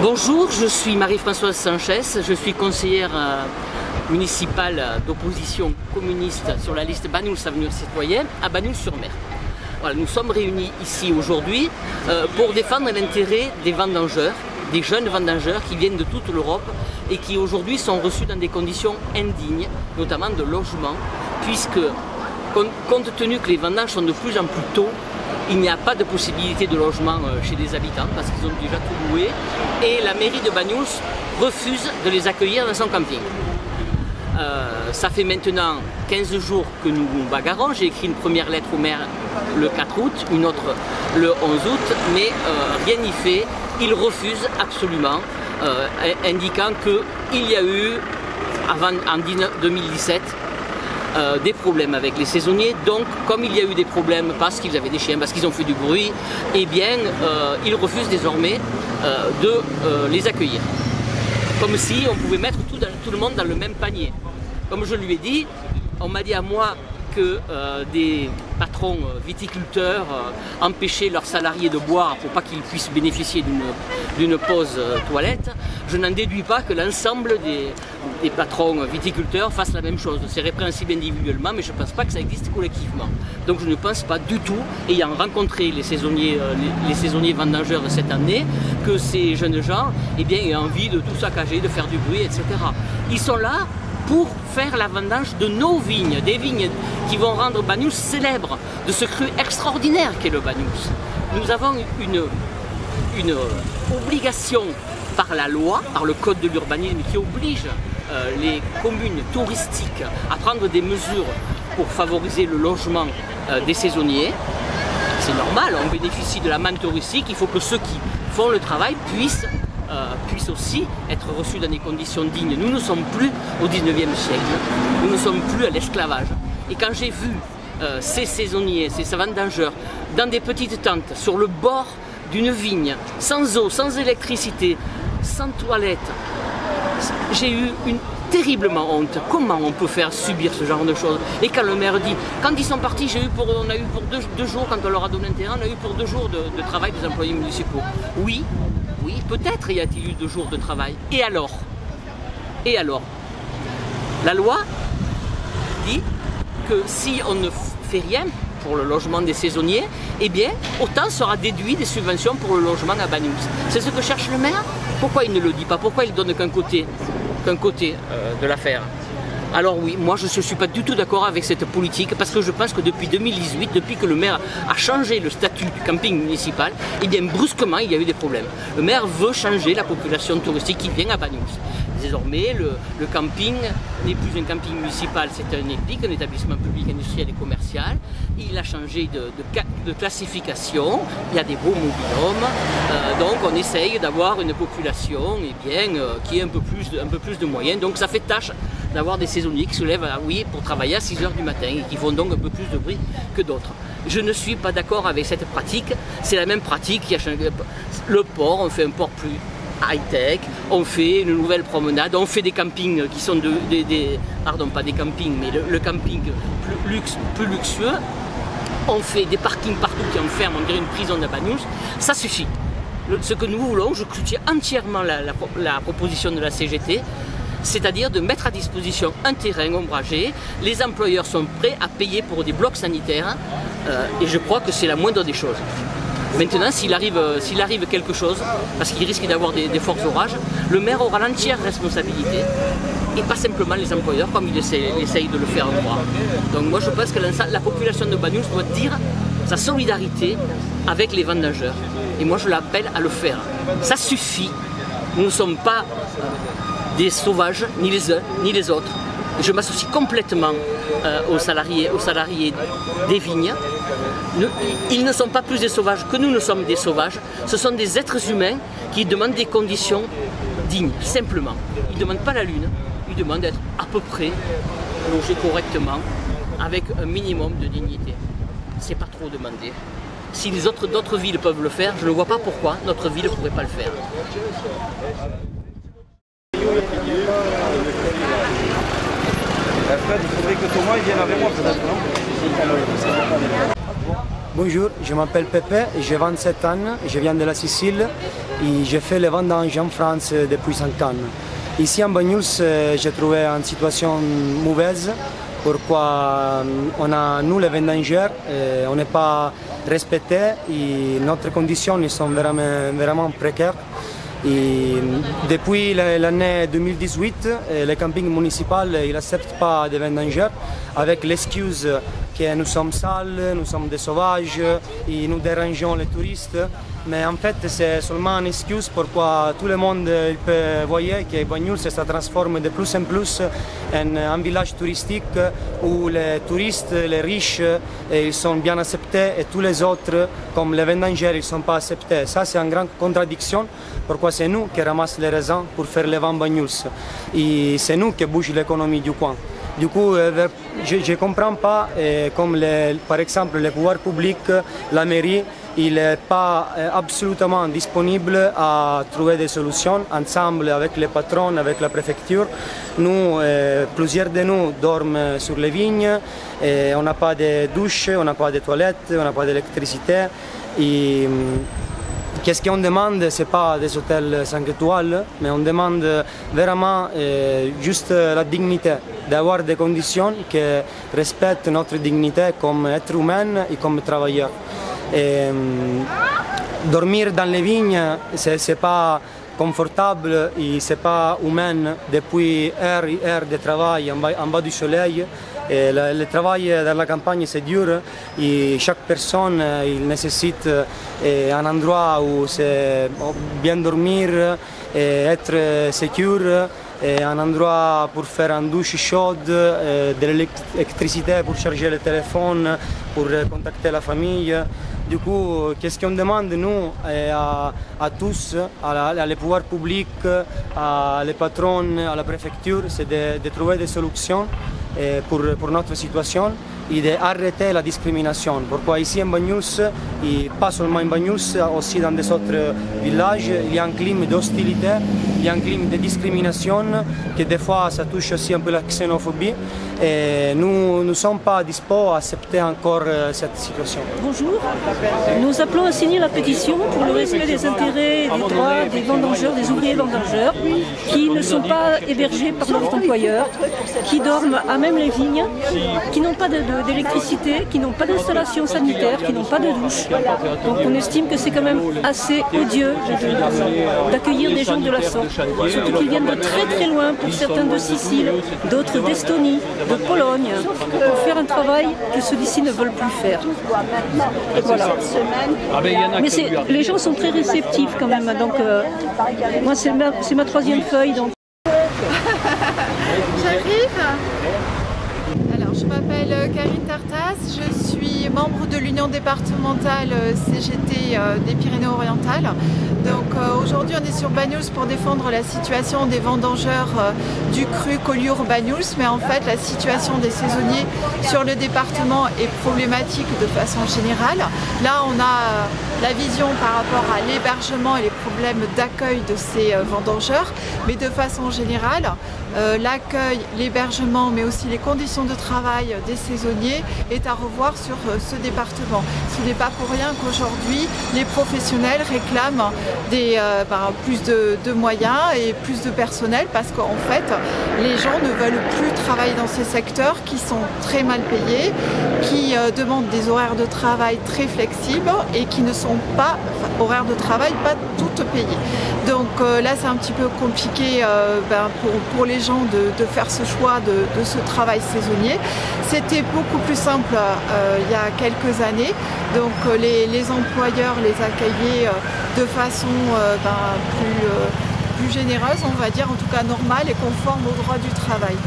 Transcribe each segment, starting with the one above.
Bonjour, je suis Marie-Françoise Sanchez, je suis conseillère municipale d'opposition communiste sur la liste Banyuls Avenir Citoyen à Banyuls-sur-Mer. Voilà, nous sommes réunis ici aujourd'hui pour défendre l'intérêt des vendangeurs, des jeunes vendangeurs qui viennent de toute l'Europe et qui aujourd'hui sont reçus dans des conditions indignes, notamment de logement, puisque compte tenu que les vendanges sont de plus en plus tôt, il n'y a pas de possibilité de logement chez les habitants parce qu'ils ont déjà tout loué et la mairie de Banyuls refuse de les accueillir dans son camping. Ça fait maintenant 15 jours que nous nous bagarrons. J'ai écrit une première lettre au maire le 4 août, une autre le 11 août, mais rien n'y fait. Il refuse absolument, indiquant qu'il y a eu, en 2017, des problèmes avec les saisonniers. Donc, comme il y a eu des problèmes parce qu'ils avaient des chiens, parce qu'ils ont fait du bruit, eh bien, il refuse désormais de les accueillir. Comme si on pouvait mettre tout le monde dans le même panier. Comme je lui ai dit, on m'a dit à moi que des patrons viticulteurs empêchaient leurs salariés de boire pour pas qu'ils puissent bénéficier d'une pause toilette. Je n'en déduis pas que l'ensemble des patrons viticulteurs fassent la même chose. C'est répréhensible individuellement, mais je ne pense pas que ça existe collectivement. Donc je ne pense pas du tout, ayant rencontré les saisonniers vendangeurs cette année, que ces jeunes gens aient envie de tout saccager, de faire du bruit, etc. Ils sont là pour faire la vendange de nos vignes, des vignes qui vont rendre Banyuls célèbre de ce cru extraordinaire qu'est le Banyuls. Nous avons une obligation par la loi, par le code de l'urbanisme qui oblige les communes touristiques à prendre des mesures pour favoriser le logement des saisonniers. C'est normal, on bénéficie de la manne touristique, il faut que ceux qui font le travail puissent aussi être reçus dans des conditions dignes. Nous ne sommes plus au 19e siècle, nous ne sommes plus à l'esclavage. Et quand j'ai vu ces saisonniers, ces vendangeurs, dans des petites tentes, sur le bord d'une vigne, sans eau, sans électricité, sans toilette, j'ai eu une terriblement honte. Comment on peut faire subir ce genre de choses? Et quand le maire dit, quand ils sont partis, on a eu pour deux jours, quand on leur a donné un terrain, on a eu pour 2 jours de travail des employés municipaux. Oui, peut-être y a-t-il eu 2 jours de travail. Et alors? Et alors? La loi dit que si on ne fait rien pour le logement des saisonniers, eh bien, autant sera déduit des subventions pour le logement à Banyuls. C'est ce que cherche le maire? Pourquoi il ne le dit pas? Pourquoi il ne donne qu'un côté de l'affaire? Alors oui, moi je ne suis pas du tout d'accord avec cette politique parce que je pense que depuis 2018, depuis que le maire a changé le statut du camping municipal, eh bien brusquement il y a eu des problèmes. Le maire veut changer la population touristique qui vient à Banyuls. Désormais, le camping n'est plus un camping municipal, c'est un EPIC, un établissement public industriel et commercial. Il a changé de classification, il y a des beaux mobil-homes, donc on essaye d'avoir une population qui ait un peu plus de moyens. Donc ça fait tâche d'avoir des saisonniers qui se lèvent pour travailler à 6 h du matin et qui font donc un peu plus de bruit que d'autres. Je ne suis pas d'accord avec cette pratique, c'est la même pratique qui a changé. Le port, on fait un port plus high-tech, on fait une nouvelle promenade, on fait des campings qui sont pardon, pas des campings, mais le camping plus luxueux, on fait des parkings partout qui enferment, on dirait une prison de Banyuls, ça suffit. Ce que nous voulons, je soutiens entièrement la proposition de la CGT, c'est-à-dire de mettre à disposition un terrain ombragé. Les employeurs sont prêts à payer pour des blocs sanitaires et je crois que c'est la moindre des choses. Maintenant, s'il arrive quelque chose, parce qu'il risque d'avoir des forts orages, le maire aura l'entière responsabilité et pas simplement les employeurs comme il essaye de le faire croire. Donc moi je pense que la population de Banyuls doit dire sa solidarité avec les vendangeurs. Et moi je l'appelle à le faire. Ça suffit. Nous ne sommes pas des sauvages, ni les uns, ni les autres. Je m'associe complètement aux salariés des vignes. Ils ne sont pas plus des sauvages que nous ne sommes des sauvages. Ce sont des êtres humains qui demandent des conditions dignes, simplement. Ils ne demandent pas la lune, ils demandent d'être à peu près logés correctement, avec un minimum de dignité. C'est pas trop demandé. Si d'autres villes peuvent le faire, je ne vois pas pourquoi notre ville ne pourrait pas le faire. Fred, il faudrait que Thomas il vienne avec moi peut-être, non? Bonjour, je m'appelle Pepe, j'ai 27 ans, je viens de la Sicile et j'ai fait les vendanges en France depuis 5 ans. Ici en Banyuls, j'ai trouvé une situation mauvaise, pourquoi nous les vendangeurs, on n'est pas respectés et notre conditions sont vraiment précaires. Et depuis l'année 2018, le camping municipal n'accepte pas de vendangeurs avec l'excuse que nous sommes sales, nous sommes des sauvages et nous dérangeons les touristes. Mais en fait, c'est seulement une excuse pourquoi tout le monde peut voir que Banyuls se transforme de plus en plus en un village touristique où les touristes, les riches, ils sont bien acceptés et tous les autres, comme les vendangeurs, ils ne sont pas acceptés. Ça, c'est une grande contradiction. Pourquoi c'est nous qui ramassons les raisins pour faire les vents Banyuls. Et c'est nous qui bougeons l'économie du coin. Du coup, je ne comprends pas, comme par exemple les pouvoirs publics, la mairie, il n'est pas absolument disponible à trouver des solutions ensemble avec les patrons, avec la préfecture. Nous, plusieurs de nous dorment sur les vignes, et on n'a pas de douche, on n'a pas de toilettes, on n'a pas d'électricité. Qu'est-ce qu'on demande, ce n'est pas des hôtels 5 étoiles, mais on demande vraiment juste la dignité, d'avoir des conditions qui respectent notre dignité comme être humain et comme travailleur. Dormir dans les vignes, ce n'est pas confortable et ce n'est pas humain depuis heures et heures de travail en bas du soleil. Et le travail dans la campagne c'est dur et chaque personne il nécessite un endroit où c'est bien dormir, et être sécure, et un endroit pour faire une douche chaude, de l'électricité pour charger le téléphone, pour contacter la famille. Du coup, qu'est-ce qu'on demande nous à tous, les pouvoirs publics, à les patrons, à la préfecture, c'est de trouver des solutions pour notre situation et d'arrêter la discrimination. Pourquoi ici en Banyuls, et pas seulement en Banyuls, aussi dans des autres villages, il y a un climat d'hostilité, il y a un climat de discrimination, que des fois ça touche aussi un peu la xénophobie. Et nous ne sommes pas disposés à accepter encore cette situation. Bonjour, nous appelons à signer la pétition pour le respect des intérêts et des droits des vendangeurs, des ouvriers vendangeurs, qui ne sont pas hébergés par notre employeur, qui dorment à même les vignes, qui n'ont pas d'électricité, qui n'ont pas d'installation sanitaire, qui n'ont pas de douche. Donc on estime que c'est quand même assez odieux d'accueillir des gens de la sorte, surtout qu'ils viennent de très très loin, pour certains de Sicile, d'autres d'Estonie, de Pologne, pour faire un travail que ceux d'ici ne veulent plus faire. Voilà. Mais les gens sont très réceptifs quand même, donc moi c'est ma 3e feuille. Donc. J'arrive. Alors je m'appelle Karine Tartas, je suis membre de l'Union départementale CGT des Pyrénées-Orientales. Donc aujourd'hui on est sur Banyuls pour défendre la situation des vendangeurs du cru Collioure-Banyuls, mais en fait la situation des saisonniers sur le département est problématique de façon générale. Là on a la vision par rapport à l'hébergement et les problèmes d'accueil de ces vendangeurs, mais de façon générale l'accueil, l'hébergement, mais aussi les conditions de travail des saisonniers est à revoir sur ce département. Ce n'est pas pour rien qu'aujourd'hui les professionnels réclament plus de moyens et plus de personnel, parce qu'en fait les gens ne veulent plus travailler dans ces secteurs qui sont très mal payés, qui demandent des horaires de travail très flexibles et qui ne sont pas, horaires de travail pas toutes payées. Donc là c'est un petit peu compliqué pour les gens de faire ce choix de ce travail saisonnier. C'était beaucoup plus simple il y a quelques années, donc les employeurs les accueillaient de façon plus généreuse, on va dire, en tout cas normale et conforme au droit du travail.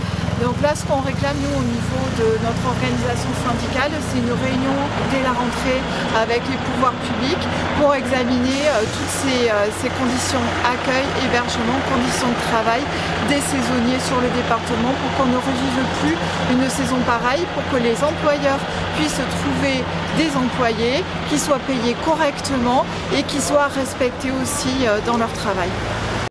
Donc là, ce qu'on réclame, nous, au niveau de notre organisation syndicale, c'est une réunion dès la rentrée avec les pouvoirs publics pour examiner toutes ces conditions accueil, hébergement, conditions de travail des saisonniers sur le département, pour qu'on ne revive plus une saison pareille, pour que les employeurs puissent trouver des employés qui soient payés correctement et qui soient respectés aussi dans leur travail.